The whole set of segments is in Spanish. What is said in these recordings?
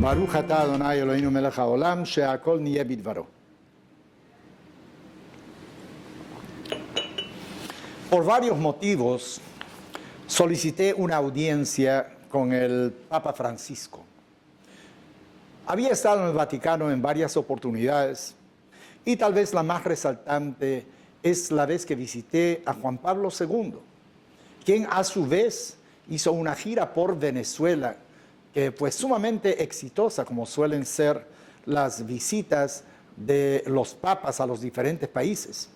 Baruch atah Adonai Eloheinu melech haolam, she'akol niyeh bidvaro. Por varios motivos solicité una audiencia con el Papa Francisco. Había estado en el Vaticano en varias oportunidades y tal vez la más resaltante es la vez que visité a Juan Pablo II, quien a su vez hizo una gira por Venezuela que fue sumamente exitosa, como suelen ser las visitas de los papas a los diferentes países.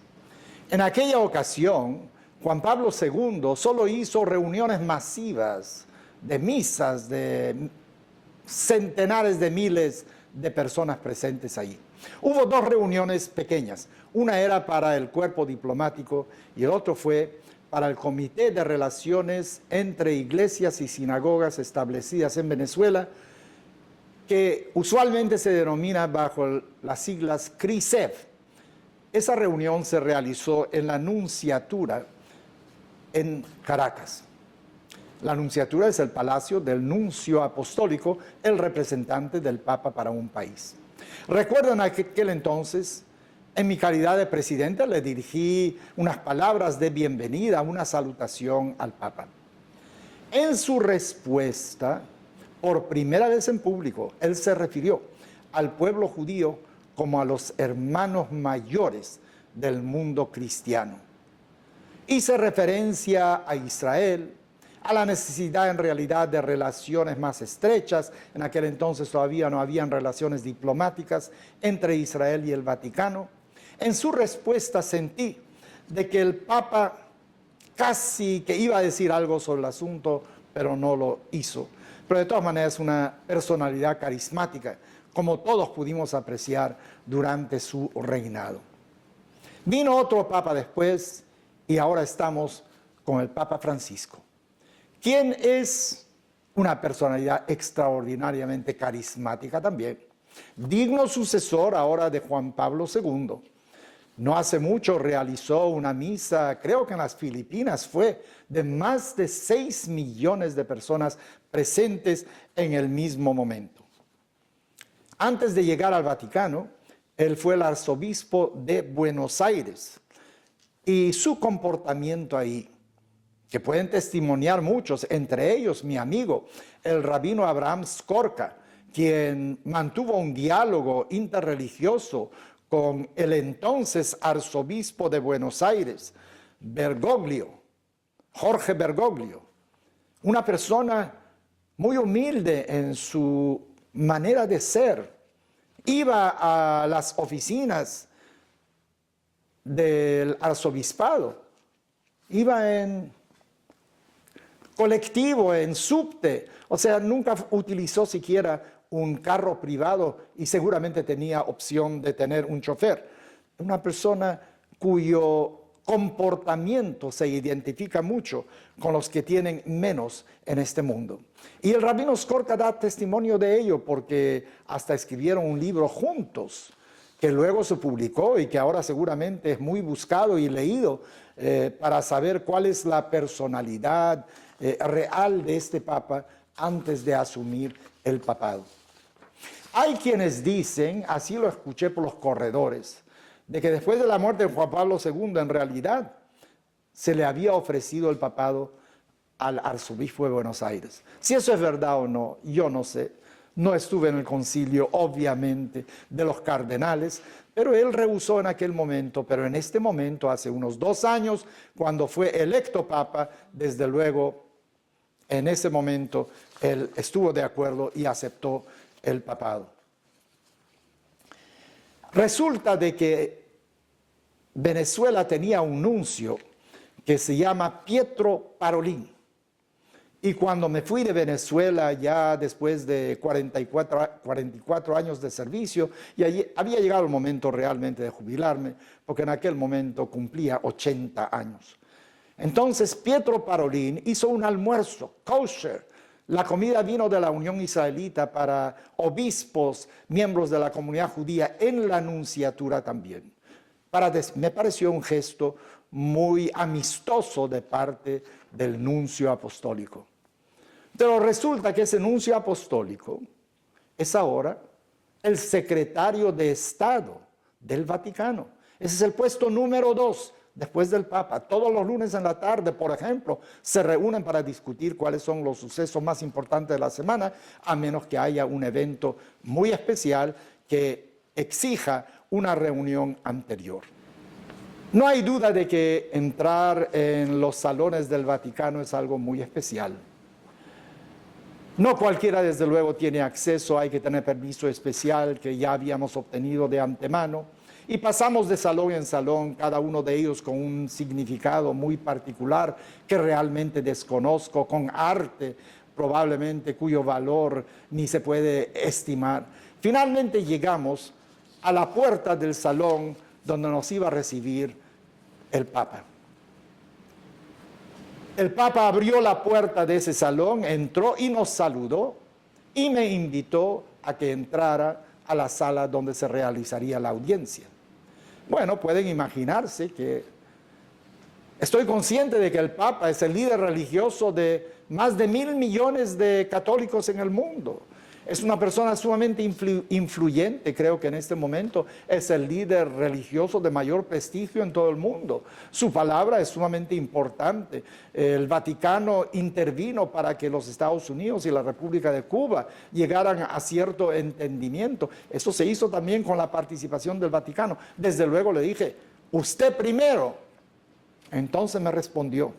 En aquella ocasión, Juan Pablo II solo hizo reuniones masivas de misas de centenares de miles de personas presentes allí. Hubo dos reuniones pequeñas. Una era para el cuerpo diplomático y el otro fue para el Comité de Relaciones entre Iglesias y Sinagogas establecidas en Venezuela, que usualmente se denomina bajo las siglas CRISEV. Esa reunión se realizó en la Nunciatura en Caracas. La Nunciatura es el palacio del nuncio apostólico, el representante del Papa para un país. Recuerdo en aquel entonces, en mi calidad de presidente, le dirigí unas palabras de bienvenida, una salutación al Papa. En su respuesta, por primera vez en público, él se refirió al pueblo judío como a los hermanos mayores del mundo cristiano. Hice referencia a Israel, a la necesidad en realidad de relaciones más estrechas. En aquel entonces todavía no habían relaciones diplomáticas entre Israel y el Vaticano. En su respuesta sentí de que el Papa casi que iba a decir algo sobre el asunto, pero no lo hizo. Pero de todas maneras es una personalidad carismática, como todos pudimos apreciar durante su reinado. Vino otro Papa después y ahora estamos con el Papa Francisco, quien es una personalidad extraordinariamente carismática también, digno sucesor ahora de Juan Pablo II. No hace mucho realizó una misa, creo que en las Filipinas fue, de más de 6 millones de personas presentes en el mismo momento. Antes de llegar al Vaticano, él fue el arzobispo de Buenos Aires y su comportamiento ahí, que pueden testimoniar muchos, entre ellos mi amigo, el rabino Abraham Skorka, quien mantuvo un diálogo interreligioso con el entonces arzobispo de Buenos Aires, Bergoglio, Jorge Bergoglio, una persona muy humilde en su manera de ser. Iba a las oficinas del arzobispado, iba en colectivo, en subte, o sea, nunca utilizó siquiera un carro privado y seguramente tenía opción de tener un chofer. Una persona cuyo comportamiento se identifica mucho con los que tienen menos en este mundo. Y el rabino Skorka da testimonio de ello porque hasta escribieron un libro juntos que luego se publicó y que ahora seguramente es muy buscado y leído para saber cuál es la personalidad real de este Papa antes de asumir el papado. Hay quienes dicen, así lo escuché por los corredores, de que después de la muerte de Juan Pablo II, en realidad, se le había ofrecido el papado al arzobispo de Buenos Aires. Si eso es verdad o no, yo no sé. No estuve en el concilio, obviamente, de los cardenales, pero él rehusó en aquel momento. Pero en este momento, hace unos 2 años, cuando fue electo papa, desde luego, en ese momento, él estuvo de acuerdo y aceptó el papado. Resulta de que Venezuela tenía un nuncio que se llama Pietro Parolin. Y cuando me fui de Venezuela ya después de 44 años de servicio, y allí había llegado el momento realmente de jubilarme, porque en aquel momento cumplía 80 años. Entonces Pietro Parolin hizo un almuerzo kosher. La comida vino de la Unión Israelita para obispos, miembros de la comunidad judía, en la Nunciatura también. Me pareció un gesto muy amistoso de parte del nuncio apostólico. Pero resulta que ese nuncio apostólico es ahora el secretario de Estado del Vaticano. Ese es el puesto número 2 después del Papa. Todos los lunes en la tarde, por ejemplo, se reúnen para discutir cuáles son los sucesos más importantes de la semana, a menos que haya un evento muy especial que exija una reunión anterior. No hay duda de que entrar en los salones del Vaticano es algo muy especial. No cualquiera, desde luego, tiene acceso, hay que tener permiso especial que ya habíamos obtenido de antemano. Y pasamos de salón en salón, cada uno de ellos con un significado muy particular que realmente desconozco, con arte probablemente cuyo valor ni se puede estimar. Finalmente llegamos a la puerta del salón donde nos iba a recibir el Papa. El Papa abrió la puerta de ese salón, entró y nos saludó y me invitó a que entrara a la sala donde se realizaría la audiencia. Bueno, pueden imaginarse que estoy consciente de que el Papa es el líder religioso de más de 1.000 millones de católicos en el mundo. Es una persona sumamente influyente, creo que en este momento es el líder religioso de mayor prestigio en todo el mundo. Su palabra es sumamente importante. El Vaticano intervino para que los Estados Unidos y la República de Cuba llegaran a cierto entendimiento. Eso se hizo también con la participación del Vaticano. Desde luego le dije, usted primero. Entonces me respondió,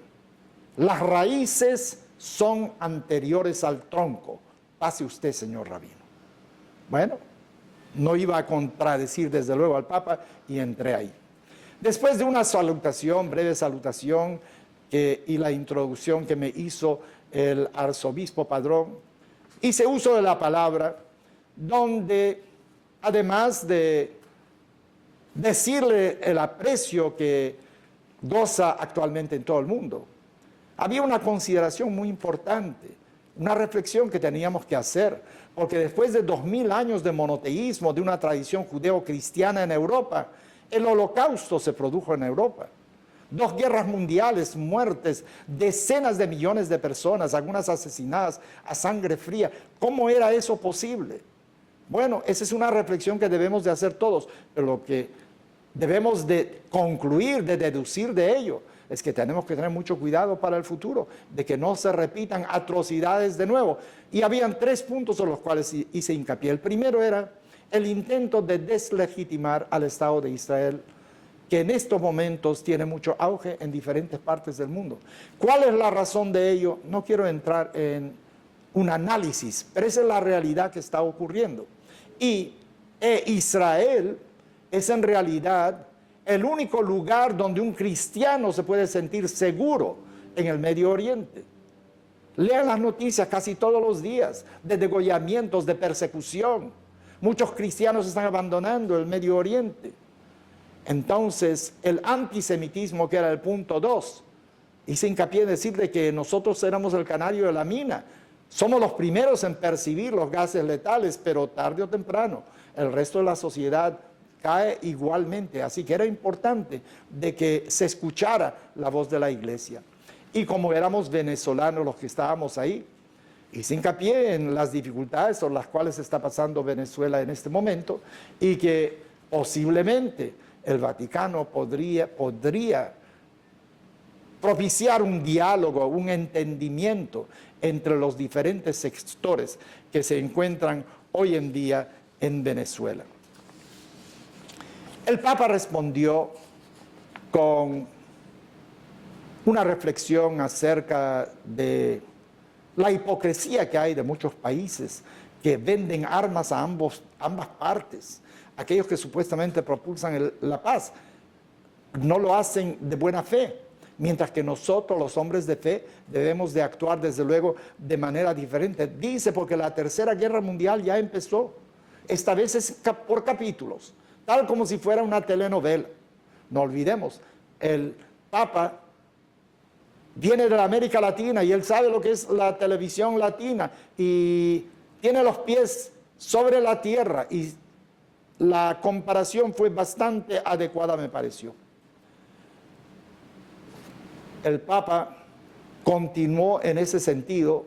las raíces son anteriores al tronco. Pase usted, señor rabino. Bueno, no iba a contradecir desde luego al Papa y entré ahí. Después de una salutación, breve salutación, y la introducción que me hizo el arzobispo Padrón, hice uso de la palabra, donde además de decirle el aprecio que goza actualmente en todo el mundo, había una consideración muy importante, una reflexión que teníamos que hacer, porque después de 2000 años de monoteísmo, de una tradición judeo-cristiana en Europa, el holocausto se produjo en Europa. 2 guerras mundiales, muertes, decenas de millones de personas, algunas asesinadas a sangre fría. ¿Cómo era eso posible? Bueno, esa es una reflexión que debemos de hacer todos, pero lo que debemos de concluir, de deducir de ello, es que tenemos que tener mucho cuidado para el futuro, de que no se repitan atrocidades de nuevo. Y habían 3 puntos en los cuales hice hincapié. El primero era el intento de deslegitimar al Estado de Israel, que en estos momentos tiene mucho auge en diferentes partes del mundo. ¿Cuál es la razón de ello? No quiero entrar en un análisis, pero esa es la realidad que está ocurriendo. Y Israel es en realidad el único lugar donde un cristiano se puede sentir seguro en el Medio Oriente. Lean las noticias casi todos los días de degollamientos, de persecución. Muchos cristianos están abandonando el Medio Oriente. Entonces, el antisemitismo, que era el punto 2, hice hincapié en decirle que nosotros éramos el canario de la mina. Somos los primeros en percibir los gases letales, pero tarde o temprano el resto de la sociedad cae igualmente, así que era importante de que se escuchara la voz de la iglesia. Y como éramos venezolanos los que estábamos ahí, hice hincapié en las dificultades por las cuales está pasando Venezuela en este momento y que posiblemente el Vaticano podría propiciar un diálogo, un entendimiento entre los diferentes sectores que se encuentran hoy en día en Venezuela. El Papa respondió con una reflexión acerca de la hipocresía que hay de muchos países que venden armas a ambas partes. Aquellos que supuestamente propulsan la paz no lo hacen de buena fe, mientras que nosotros, los hombres de fe, debemos de actuar desde luego de manera diferente. Dice, porque la Tercera Guerra Mundial ya empezó, esta vez es por capítulos, tal como si fuera una telenovela. No olvidemos, el Papa viene de la América Latina y él sabe lo que es la televisión latina y tiene los pies sobre la tierra, y la comparación fue bastante adecuada, me pareció. El Papa continuó en ese sentido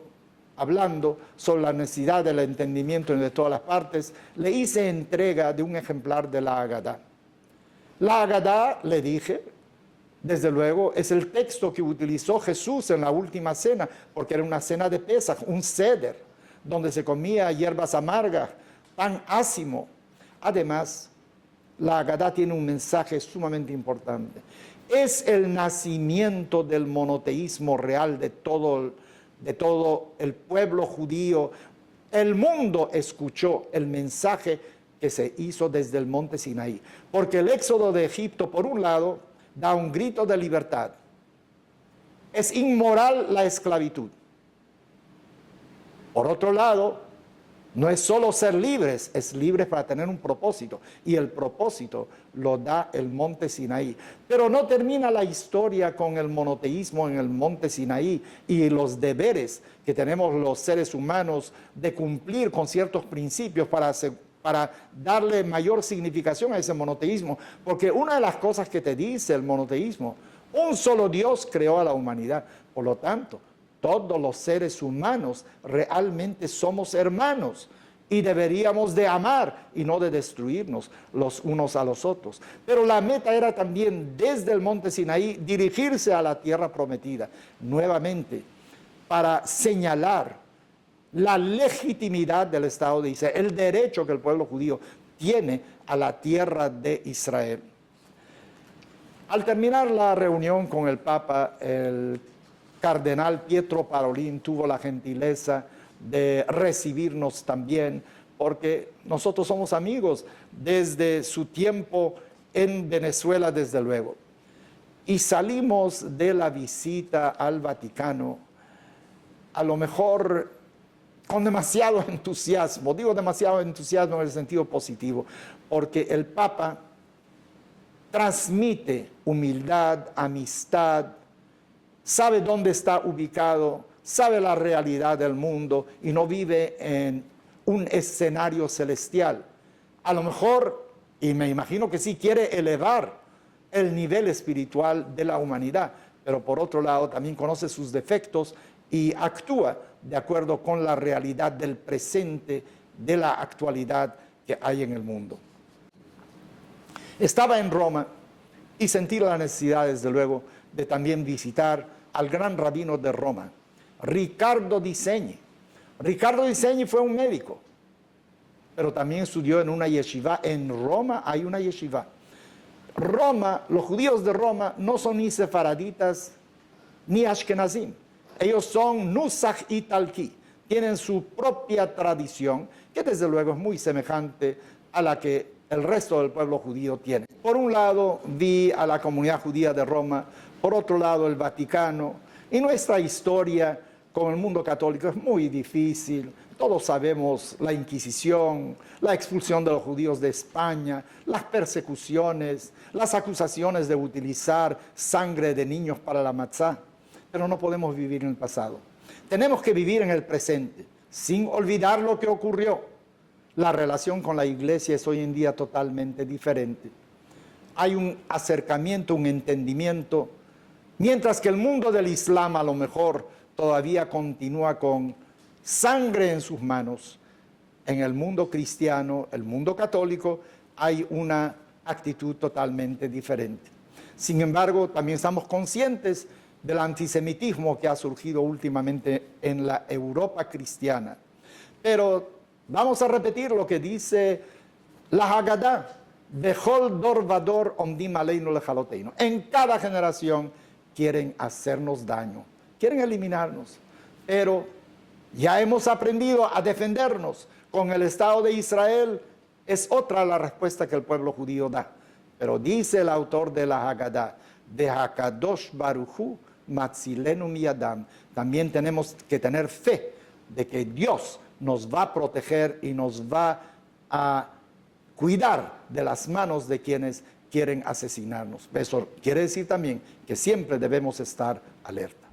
hablando sobre la necesidad del entendimiento de todas las partes, le hice entrega de un ejemplar de la Agadá. La Agadá, le dije, desde luego, es el texto que utilizó Jesús en la última cena, porque era una cena de Pesaj, un seder, donde se comía hierbas amargas, pan ácimo. Además, la Agadá tiene un mensaje sumamente importante. Es el nacimiento del monoteísmo real de todo el pueblo judío. El mundo escuchó el mensaje que se hizo desde el monte Sinaí, porque el éxodo de Egipto, por un lado, da un grito de libertad. Es inmoral la esclavitud. Por otro lado, no es solo ser libres, es libres para tener un propósito. Y el propósito lo da el monte Sinaí. Pero no termina la historia con el monoteísmo en el monte Sinaí y los deberes que tenemos los seres humanos de cumplir con ciertos principios para darle mayor significación a ese monoteísmo. Porque una de las cosas que te dice el monoteísmo, un solo Dios creó a la humanidad. Por lo tanto, todos los seres humanos realmente somos hermanos y deberíamos de amar y no de destruirnos los unos a los otros. Pero la meta era también desde el monte Sinaí dirigirse a la tierra prometida nuevamente para señalar la legitimidad del Estado de Israel, el derecho que el pueblo judío tiene a la tierra de Israel. Al terminar la reunión con el Papa, el cardenal Pietro Parolin tuvo la gentileza de recibirnos también, porque nosotros somos amigos desde su tiempo en Venezuela, desde luego. Y salimos de la visita al Vaticano, a lo mejor con demasiado entusiasmo. Digo demasiado entusiasmo en el sentido positivo, porque el Papa transmite humildad, amistad, sabe dónde está ubicado, sabe la realidad del mundo y no vive en un escenario celestial. A lo mejor, y me imagino que sí, quiere elevar el nivel espiritual de la humanidad, pero por otro lado también conoce sus defectos y actúa de acuerdo con la realidad del presente, de la actualidad que hay en el mundo. Estaba en Roma y sentí la necesidad, desde luego, de también visitar al gran rabino de Roma, Riccardo Di Segni. Riccardo Di Segni fue un médico, pero también estudió en una yeshiva. En Roma hay una yeshiva. Roma, los judíos de Roma no son ni sefaraditas ni ashkenazim. Ellos son Nusach y Talki. Tienen su propia tradición, que desde luego es muy semejante a la que el resto del pueblo judío tiene. Por un lado, vi a la comunidad judía de Roma, por otro lado, el Vaticano. Y nuestra historia con el mundo católico es muy difícil. Todos sabemos la Inquisición, la expulsión de los judíos de España, las persecuciones, las acusaciones de utilizar sangre de niños para la matzá. Pero no podemos vivir en el pasado. Tenemos que vivir en el presente, sin olvidar lo que ocurrió. La relación con la iglesia es hoy en día totalmente diferente. Hay un acercamiento, un entendimiento, mientras que el mundo del Islam a lo mejor todavía continúa con sangre en sus manos. En el mundo cristiano, el mundo católico, hay una actitud totalmente diferente. Sin embargo, también estamos conscientes del antisemitismo que ha surgido últimamente en la Europa cristiana. Pero vamos a repetir lo que dice la Haggadah, Bechol dor vador omdim aleinu lechaloteinu. En cada generación quieren hacernos daño, quieren eliminarnos, pero ya hemos aprendido a defendernos. Con el Estado de Israel es otra la respuesta que el pueblo judío da. Pero dice el autor de la Haggadah, de Hakadosh Baruchu Matzilenu Miyadam, también tenemos que tener fe de que Dios nos va a proteger y nos va a cuidar de las manos de quienes quieren asesinarnos. Eso quiere decir también que siempre debemos estar alerta.